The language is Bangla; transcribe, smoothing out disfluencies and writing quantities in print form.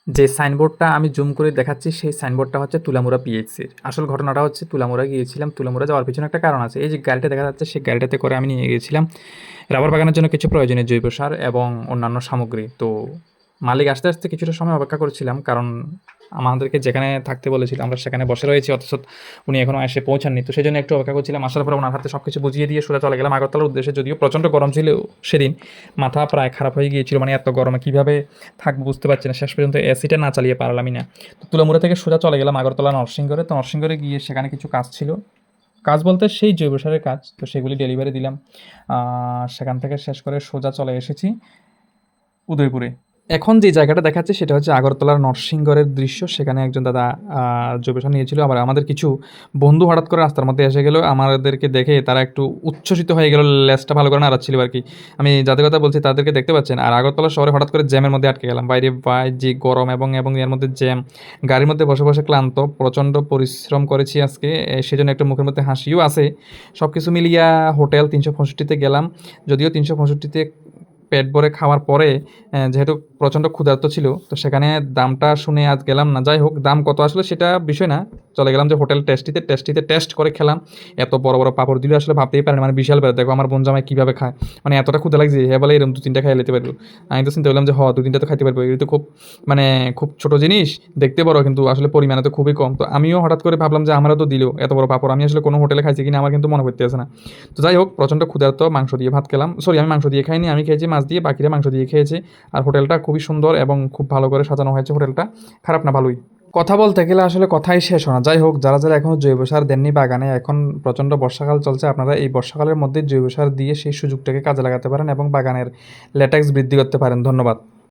যে সাইনবোর্ডটা আমি জুম করে দেখাচ্ছি সেই সাইনবোর্ডটা হচ্ছে তুলামুড়া পিএইচসির। আসল ঘটনাটা হচ্ছে তুলামুড়া গিয়েছিলাম। তুলামুড়া যাওয়ার পিছনে একটা কারণ আছে। এই যে গাড়িটা দেখা যাচ্ছে সেই গাড়িটাতে করে আমি নিয়ে গিয়েছিলাম রাবার বাগানের জন্য কিছু প্রয়োজনীয় জৈব সার এবং অন্যান্য সামগ্রী। তো মালিক আসতে, আসতে কিছুটা সময় অপেক্ষা করছিলাম। কারণ আমাদেরকে যেখানে থাকতে বলেছিল আমরা সেখানে বসে রয়েছি, অথচ উনি এখনও এসে পৌঁছাননি। তো সেজন্য একটু অপেক্ষা করছিলাম। আসার পরে ওনার হাতে সব কিছু বুঝিয়ে দিয়ে সোজা চলে গেলাম আগরতলার উদ্দেশ্যে। যদিও প্রচণ্ড গরম ছিল সেদিন, মাথা প্রায় খারাপ হয়ে গিয়েছিল। মানে এত গরমে কীভাবে থাকবো বুঝতে পারছি না। শেষ পর্যন্ত এসিটা না চালিয়ে পারলামই না। তো তুলামুড়া থেকে সোজা চলে গেলাম আগরতলা নরসিংগড়ে। তো নরসিংগড়ে গিয়ে সেখানে কিছু কাজ ছিল। কাজ বলতে সেই জৈব সারের কাজ। তো সেগুলি ডেলিভারি দিলাম। সেখান থেকে শেষ করে সোজা চলে এসেছি উদয়পুরে। এখন যে জায়গাটা দেখাচ্ছে সেটা হচ্ছে আগরতলার নরসিংগড়ের দৃশ্য। সেখানে একজন দাদা জৈব সার নিয়েছিল। আবার আমাদের কিছু বন্ধু হঠাৎ করে রাস্তার মধ্যে এসে গেল। আমাদেরকে দেখে তারা একটু উচ্ছ্বসিত হয়ে গেল। লেজটা ভালো করে নাড়াচ্ছিল আরকি। আমি যাদের কথা বলছি তাদেরকে দেখতে পাচ্ছেন। আর আগরতলা শহরে হঠাৎ করে জ্যামের মধ্যে আটকে গেলাম। বাইরে ভাই যে গরম এবং এর মধ্যে জ্যাম। গাড়ির মধ্যে বসে, বসে ক্লান্ত। প্রচণ্ড পরিশ্রম করেছি আজকে। সেজন্য একটু মুখের মধ্যে হাসিও আছে। সবকিছু মিলিয়া হোটেল ৩৬৫ তে গেলাম। যদিও ৩৬৫ তে পেট ভরে খাওয়ার পরে যেহেতু প্রচণ্ড ক্ষুধার্ত ছিল, তো সেখানে দামটা শুনে আজ গেলাম না। যাই হোক, দাম কত আসলে সেটা বিষয় না। চলে গেলাম যে হোটেল টেস্টিতে টেস্ট করে খেলাম। এত বড়, বড় পাঁপড় দিলে আসলে ভাবতেই পারেন, মানে বিশাল ব্যাপার। দেখো আমার বোন জামাই কীভাবে খায়। মানে এতটা ক্ষুধা লাগছে, হ্যাঁ বলে এরকম ২-৩ টা খাইয়া লইতে পারবো। আমি তো চিন্তা করলাম যে ২-৩ টা তো খাইতে পারবো। এটা তো খুব মানে খুব ছোট জিনিস, দেখতে বড় কিন্তু আসলে পরিমাণে তো খুবই কম। তো আমিও হঠাৎ করে ভাবলাম যে আমারও তো দিল এত বড় পাঁপড়। আমি আসলে কোনো হোটেলে খাইছি কিনা আমার কিন্তু মনে পড়তেছে না। তো যাই হোক, প্রচণ্ড ক্ষুধার্ত, মাংস দিয়ে ভাত খেলাম। সরি, আমি মাংস দিয়ে খাইনি, আমি খেয়েছি মাছ দিয়ে, বাকিরা মাংস দিয়ে খেয়েছে। আর হোটেলটা খুবই সুন্দর এবং খুব ভালো করে সাজানো হয়েছে হোটেলটা। খারাপ না, ভালোই। কথা বলতে গেলে আসলে কথাই শেষ হয় না। যাই হোক, যারা, যারা এখনও জৈব সার দেননি বাগানে, এখন প্রচণ্ড বর্ষাকাল চলছে। আপনারা এই বর্ষাকালের মধ্যে জৈব সার দিয়ে সেই সুযোগটাকে কাজে লাগাতে পারেন এবং বাগানের ল্যাটেক্স বৃদ্ধি করতে পারেন। ধন্যবাদ।